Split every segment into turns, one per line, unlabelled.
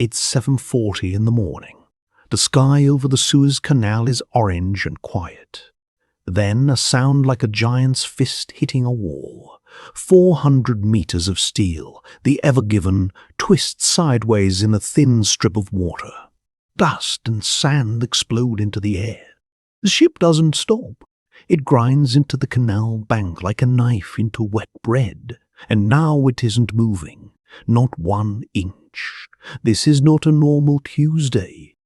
It's 7:40 in the morning. The sky over the Suez Canal is orange and quiet. Then a sound like a giant's fist hitting a wall. 400 meters of steel, the Ever Given, twists sideways in a thin strip of water. Dust and sand explode into the air. The ship doesn't stop. It grinds into the canal bank like a knife into wet bread. And now it isn't moving. Not 1 inch. This is not a normal Tuesday.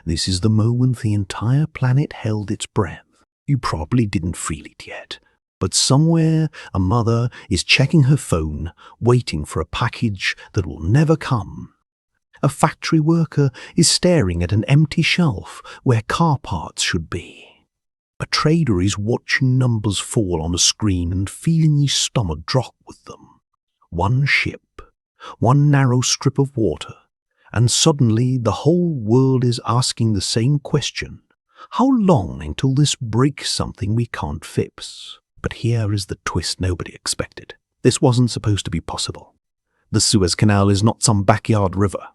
This is the moment the entire planet held its breath. You probably didn't feel it yet. But somewhere, a mother is checking her phone, waiting for a package that will never come. A factory worker is staring at an empty shelf where car parts should be. A trader is watching numbers fall on a screen and feeling his stomach drop with them. One ship, one narrow strip of water, and suddenly the whole world is asking the same question. How long until this breaks something we can't fix? But here is the twist nobody expected. This wasn't supposed to be possible. The Suez Canal is not some backyard river.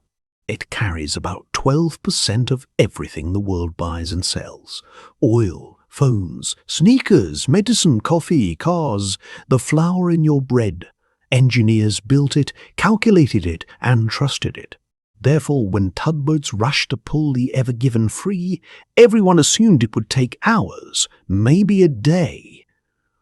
It carries about 12% of everything the world buys and sells. Oil, phones, sneakers, medicine, coffee, cars, the flour in your bread. Engineers built it, calculated it, and trusted it. Therefore, when tugboats rushed to pull the Ever Given free, everyone assumed it would take hours, maybe a day.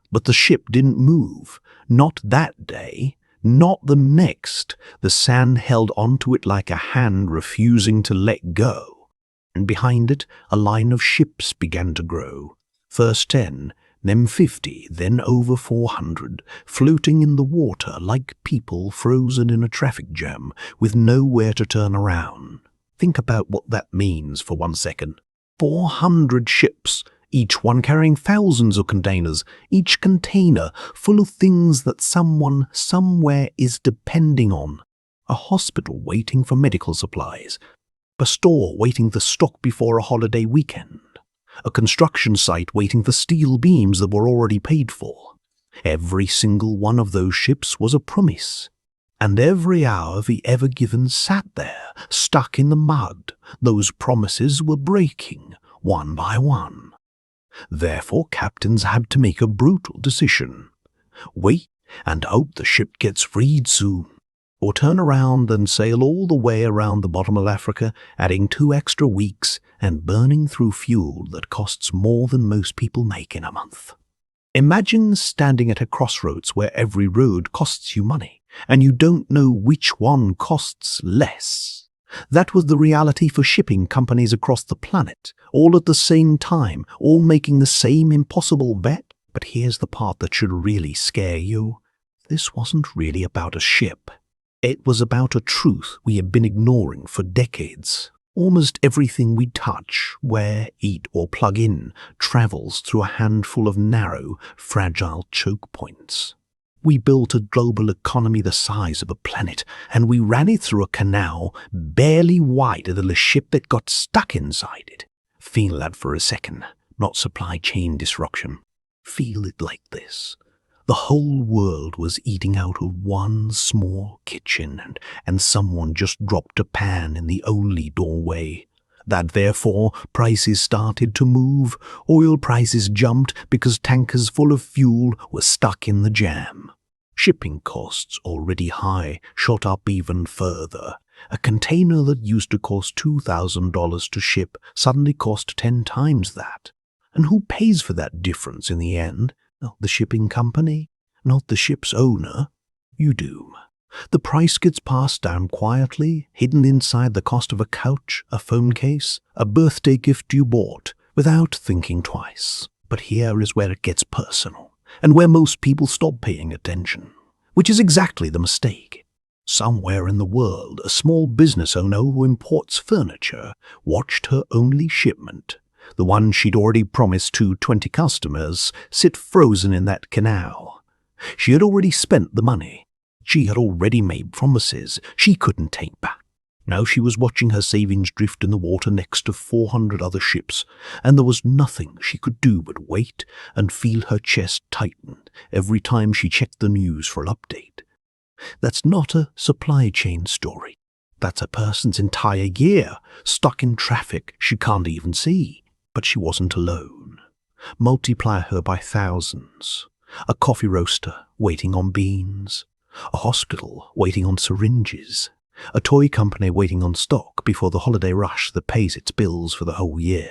But the ship didn't move. Not that day. Not the next. The sand held onto it like a hand refusing to let go. And behind it, a line of ships began to grow. First 10, then 50, then over 400, floating in the water like people frozen in a traffic jam with nowhere to turn around. Think about what that means for 1 second. 400 ships, each one carrying thousands of containers, each container full of things that someone somewhere is depending on. A hospital waiting for medical supplies. A store waiting for stock before a holiday weekend. A construction site waiting for steel beams that were already paid for. Every single one of those ships was a promise. And every hour the Ever Given sat there, stuck in the mud. Those promises were breaking, one by one. Therefore, captains had to make a brutal decision. Wait and hope the ship gets freed soon. Or turn around and sail all the way around the bottom of Africa, adding 2 extra weeks and burning through fuel that costs more than most people make in a month. Imagine standing at a crossroads where every road costs you money, and you don't know which one costs less. That was the reality for shipping companies across the planet, all at the same time, all making the same impossible bet. But here's the part that should really scare you. This wasn't really about a ship. It was about a truth we have been ignoring for decades. Almost everything we touch, wear, eat, or plug in travels through a handful of narrow, fragile choke points. We built a global economy the size of a planet, and we ran it through a canal barely wider than a ship that got stuck inside it. Feel that for a second, not supply chain disruption. Feel it like this. The whole world was eating out of one small kitchen, and someone just dropped a pan in the only doorway. That therefore prices started to move. Oil prices jumped because tankers full of fuel were stuck in the jam. Shipping costs, already high, shot up even further. A container that used to cost $2,000 to ship suddenly cost 10 times that. And who pays for that difference in the end? Not the shipping company, not the ship's owner. You do. The price gets passed down quietly, hidden inside the cost of a couch, a phone case, a birthday gift you bought, without thinking twice. But here is where it gets personal, and where most people stop paying attention, which is exactly the mistake. Somewhere in the world, a small business owner who imports furniture watched her only shipment, the one she'd already promised to 20 customers, sit frozen in that canal. She had already spent the money. She had already made promises she couldn't take back. Now she was watching her savings drift in the water next to 400 other ships, and there was nothing she could do but wait and feel her chest tighten every time she checked the news for an update. That's not a supply chain story. That's a person's entire year, stuck in traffic she can't even see. But she wasn't alone. Multiply her by thousands. A coffee roaster waiting on beans. A hospital waiting on syringes. A toy company waiting on stock before the holiday rush that pays its bills for the whole year.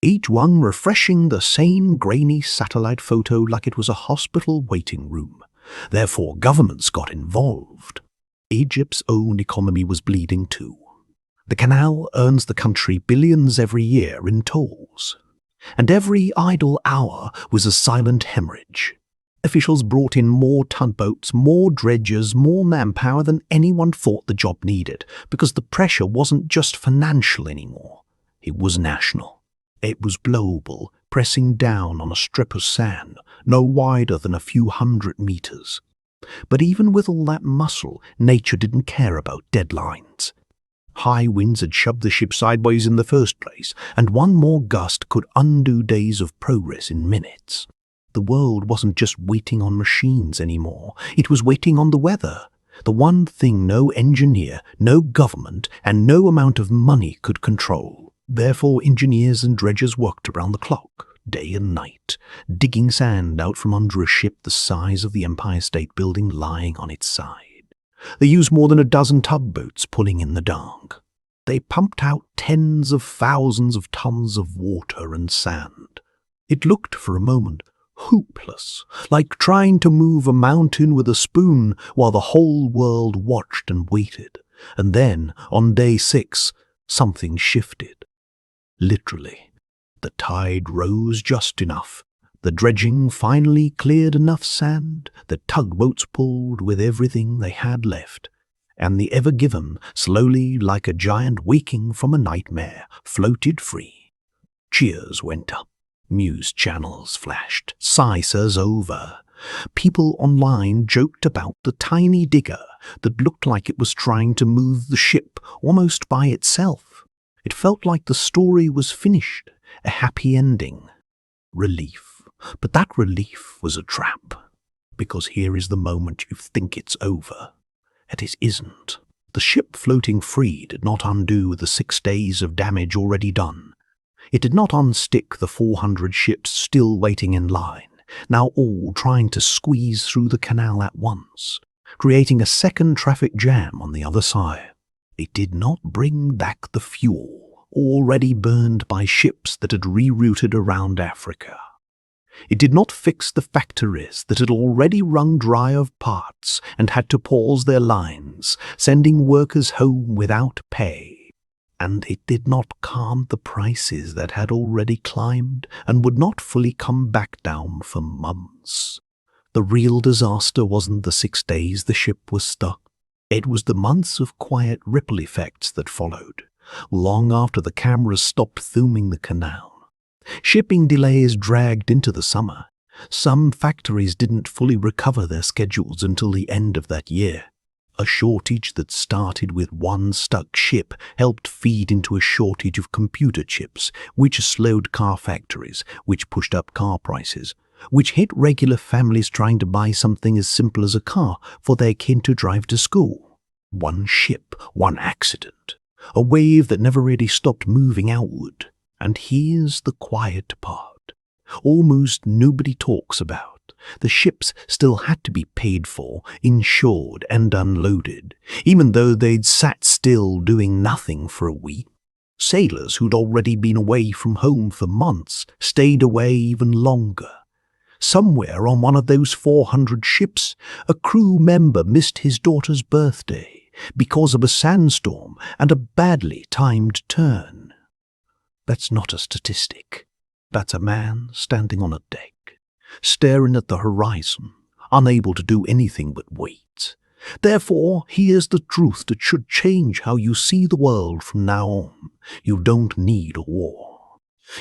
Each one refreshing the same grainy satellite photo like it was a hospital waiting room. Therefore, governments got involved. Egypt's own economy was bleeding too. The canal earns the country billions every year in tolls. And every idle hour was a silent hemorrhage. Officials brought in more tugboats, more dredgers, more manpower than anyone thought the job needed, because the pressure wasn't just financial anymore. It was national. It was global, pressing down on a strip of sand, no wider than a few 100 meters. But even with all that muscle, nature didn't care about deadlines. High winds had shoved the ship sideways in the first place, and one more gust could undo days of progress in minutes. The world wasn't just waiting on machines anymore. It was waiting on the weather. The one thing no engineer, no government, and no amount of money could control. Therefore, engineers and dredgers worked around the clock, day and night, digging sand out from under a ship the size of the Empire State Building lying on its side. They used more than a dozen tugboats pulling in the dark. They pumped out tens of thousands of tons of water and sand. It looked for a moment hopeless, like trying to move a mountain with a spoon while the whole world watched and waited. And then, on day 6, something shifted. Literally, the tide rose just enough. The dredging finally cleared enough sand. The tugboats pulled with everything they had left. And the Ever Given, slowly like a giant waking from a nightmare, floated free. Cheers went up. News channels flashed. Sighters over. People online joked about the tiny digger that looked like it was trying to move the ship almost by itself. It felt like the story was finished, a happy ending. Relief. But that relief was a trap. Because here is the moment you think it's over. And it isn't. The ship floating free did not undo the 6 days of damage already done. It did not unstick the 400 ships still waiting in line, now all trying to squeeze through the canal at once, creating a second traffic jam on the other side. It did not bring back the fuel, already burned by ships that had rerouted around Africa. It did not fix the factories that had already run dry of parts and had to pause their lines, sending workers home without pay. And it did not calm the prices that had already climbed and would not fully come back down for months. The real disaster wasn't the 6 days the ship was stuck. It was the months of quiet ripple effects that followed, long after the cameras stopped filming the canal. Shipping delays dragged into the summer. Some factories didn't fully recover their schedules until the end of that year. A shortage that started with one stuck ship helped feed into a shortage of computer chips, which slowed car factories, which pushed up car prices, which hit regular families trying to buy something as simple as a car for their kid to drive to school. One ship, one accident. A wave that never really stopped moving outward. And here's the quiet part. Almost nobody talks about. The ships still had to be paid for, insured and unloaded, even though they'd sat still doing nothing for a week. Sailors who'd already been away from home for months stayed away even longer. Somewhere on one of those 400 ships, a crew member missed his daughter's birthday because of a sandstorm and a badly timed turn. That's not a statistic. That's a man standing on a deck, staring at the horizon, unable to do anything but wait. Therefore, here's the truth that should change how you see the world from now on. You don't need a war.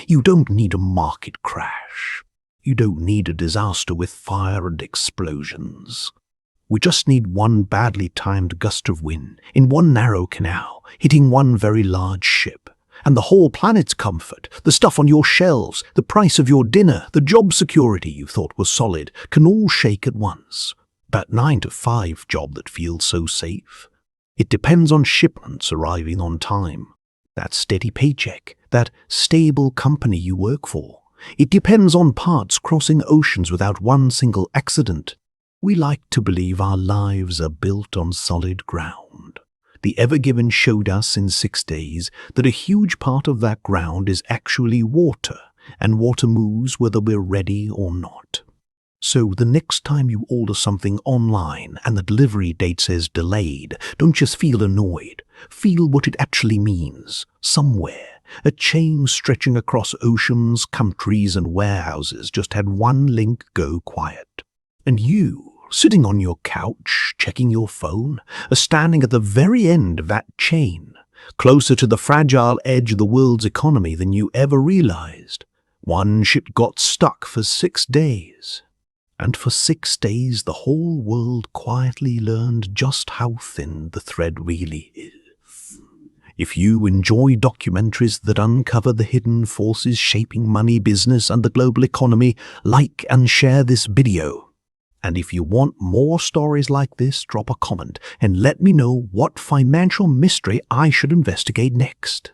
You don't need a market crash. You don't need a disaster with fire and explosions. We just need one badly timed gust of wind in one narrow canal, hitting one very large ship. And the whole planet's comfort, the stuff on your shelves, the price of your dinner, the job security you thought was solid, can all shake at once. That 9 to 5 job that feels so safe. It depends on shipments arriving on time, that steady paycheck, that stable company you work for. It depends on parts crossing oceans without one single accident. We like to believe our lives are built on solid ground. The Ever Given showed us in 6 days that a huge part of that ground is actually water, and water moves whether we're ready or not. So the next time you order something online and the delivery date says delayed, don't just feel annoyed. Feel what it actually means. Somewhere, a chain stretching across oceans, countries, and warehouses just had one link go quiet. And you, sitting on your couch, checking your phone, are standing at the very end of that chain, closer to the fragile edge of the world's economy than you ever realized. One ship got stuck for 6 days. And for 6 days, the whole world quietly learned just how thin the thread really is. If you enjoy documentaries that uncover the hidden forces shaping money, business, and the global economy, like and share this video. And if you want more stories like this, drop a comment and let me know what financial mystery I should investigate next.